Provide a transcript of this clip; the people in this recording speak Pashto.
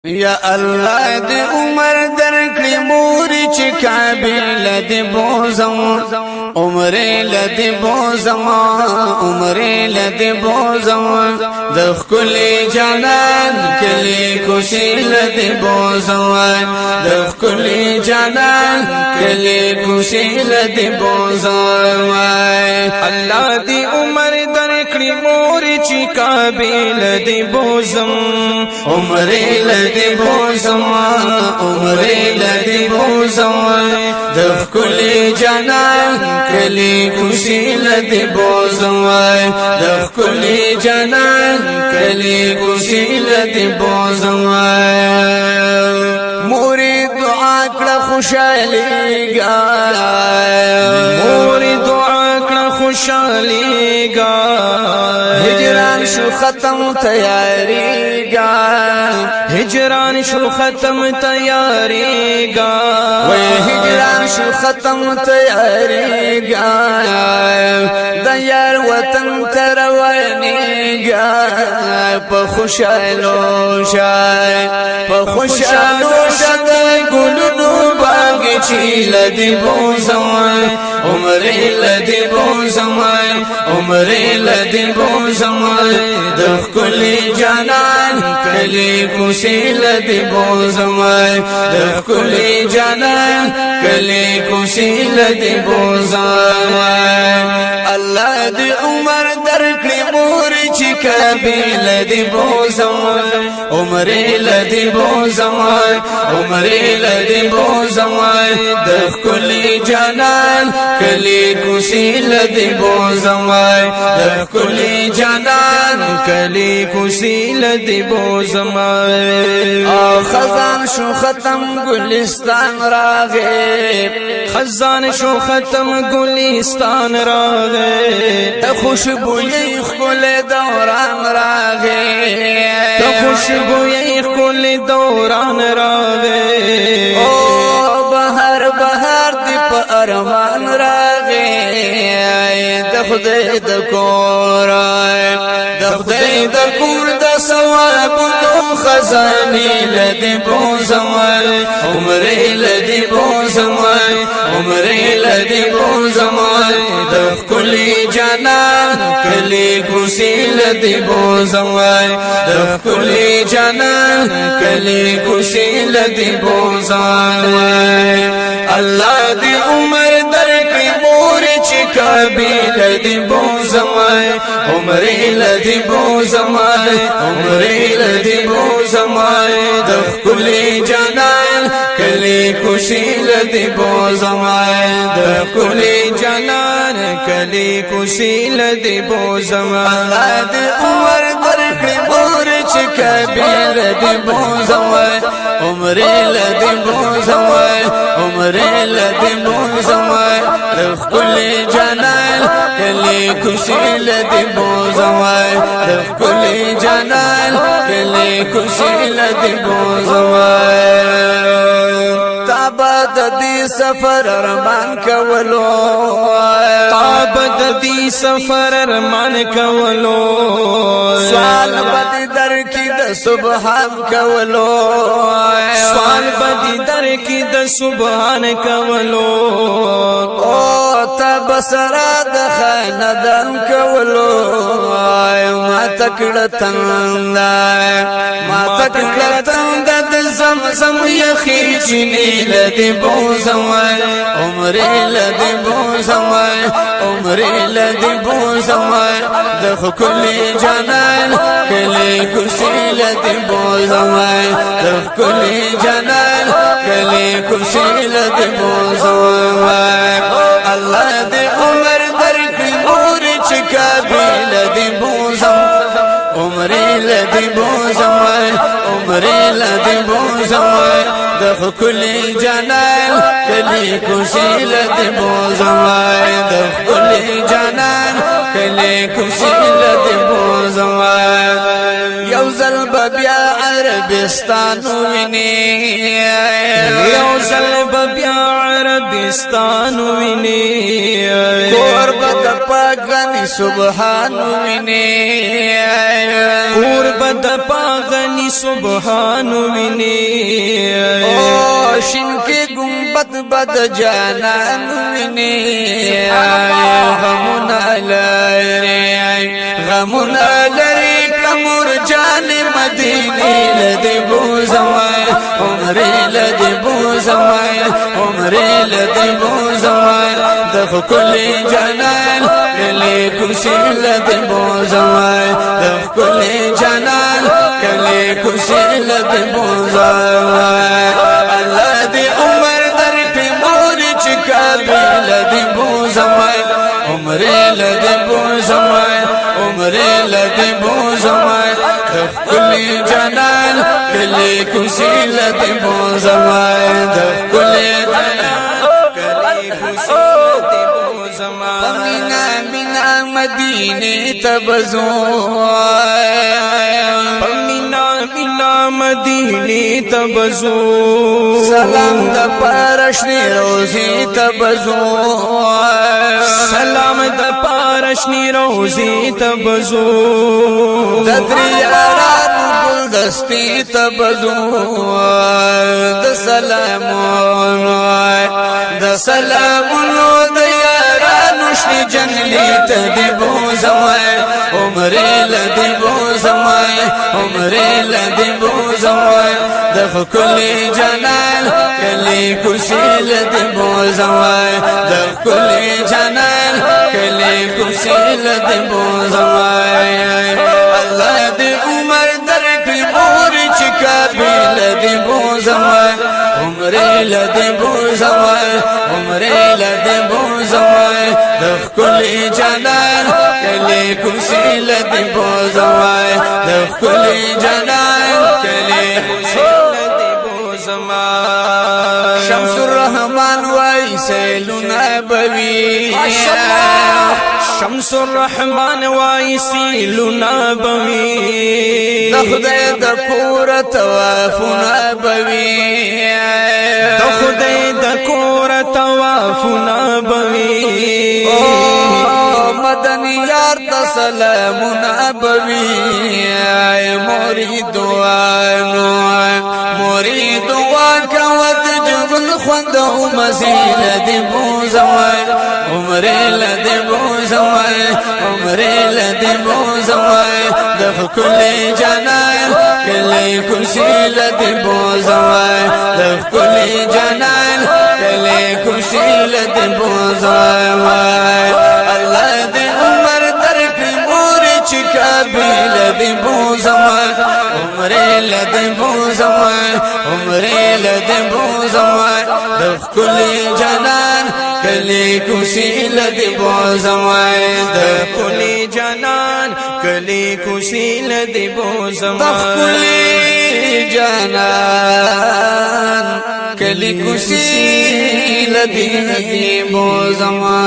یا الله دې عمر درکړي مورې چې کابل دې بوزم عمر لدې بوزم عمر لدې بوزم د خپل جانان کلی کوشي لدې بوزم د خپل جانان کلی کوشي لدې بوزم الله دې عمر درکړي مورې چې کابل دې بوزم عمر لدې بوزم عمر لدې بوزم د خپل جانان کلی کوشي لدې بوزم د خپل جانان کلی کوشي لدې بوزم مورې دعا کړه خوشاليږه مورې دعا کړه خوشاليږه هجران شو ختم تیاریگا هجران شو ختم تیاریگا وی هجران شو ختم تیاریگا دیار وطن تروانیگا پا خوشالو شای پا خوشالو شای گلنو باگی چی لدی بوزم عمری لدی بوزم عمری لدی بوزم د خپل جانان کلی کوشي لدی بوزم د خپل جانان کلی کوشي لدی بوزم الله دې عمر درکړي مورې چې کابل دې بوزم عمر لدی بوزم عمر لدی بوزم د خپل جانان کلی کوشي لدی بوزم د خپل جانان کلی کوشي لدی بوزم خزان شو ختم گلستان راغی خزان شو ختم گلستان راغی ته خوشبوئی خپل دوران راغی ته خوشبوئی خپل دوران راغی او بهر بهر دی په ارمان راغی د خدای د کور د خدای د کور د ثوابونو خزانه لدی بوزم عمر لدی بوزم عمر لدی بوزم د خپل جانان کلی کوشي لدی بوزم د خپل جانان کلی کوشي لدی بوزم الله دې عمر درکړي مورې چې کابل دې بوزم عمر لدی بوزم عمر لدی بوزم د خپل جانان کلی کوشي لدی بوزم د خپل جانان کلی کوشي لدی بوزم الله دې عمر درکړي مورې چې کابل دې بوزم عمر لدی بوزم عمر لدی بوزم د خپل جانان کلی کوشي لدی بوزم د خپل جانان کلی کوشي لدی بوزم تابد دی سفر ارمان کولو تابد دی سفر ارمان کولو سوال بدی در کی د سبحان کولو سوال بدی در کی د سبحان کولو او تبصرا د خاندان کولو ما تکړه ما تکړه د زمزم یخی چینی لدی بوزم عمر لدی بوزم عمر لدی بوزم د خپل جانان کلی کوشي لدی بوزم د خپل جانان کلی کوشي لدی بوزم الله دې عمر درکړي مورې چې کابل دې بوزم عمر لدی بوزم عمر لدی بوزم د خپل جانان کلی کوشي لدی بوزم د خپل جانان کلی کوسی لدی بوزما یو ظلم بیا عربستان ویني یو ظلم بیا عربستان ویني قربت پاغنی سبحان ویني قربت پاغنی سبحان ویني او شین کې گنبد بد جانان ویني غمنا لري کمر جان مدینه لدی بوزما عمر لدی بوزما عمر لدی بوزما دخ کل جنان کلی کوسی لدی بوزما دخ کل جنان کلی کوسی لدی بوزما الله دی عمر در په مور چکابی لدی بوزما عمر لدی بوزما عمر لدی بوزما دخ کل جنان کلی کوسی لدی بوزما دخ کل جنان کلی کوسی لدی بوزما مینا مدینه تبزو مینا مدینه تبزو سلام د پرشنی روزی تبزو سلام د پرشنی روزی تبزو د دریاران گلدستی تبزو د سلامونو د یارانو شنی جنگلی تدی بوزما عمر لدی بوزما عمر لدی بوزما دخ کل جنان کلی کوسی لدی بوزما دخ کل جنان کلی کوسی لدی بوزما الله دی عمر درکړي مور چکابی لدی بوزما عمر لدی بوزما عمر لدی بوزما دخ کل جنان کلی کوسی لدی بوزما دخ کل جنان کلی کوسی لدی بوزما شمس الرحمن وای سیلونه بوي شمس الرحمن وای سیلونه بوي د خدای د کور توافونه بوي د خدای د کور توافونه بوي مدنی یار د سلامونه بوي مرید واکوت جبل خوند او مزیل دی بوزما عمر لدی بوزما عمر لدی بوزما دخ کل جنان کلی کوسی لدی بوزما دخ کل جنان کلی کوسی لدی بوزما الله دی عمر درکړي مور چکابی لدی بوزما عمر لدی بوزما عمر لدی بوزما دخ کل جنان کلی کوسی لدی بوزما دخ کل جنان کلی کوسی لدی بوزما دخ کل جنان کلی کوسی لدی بوزما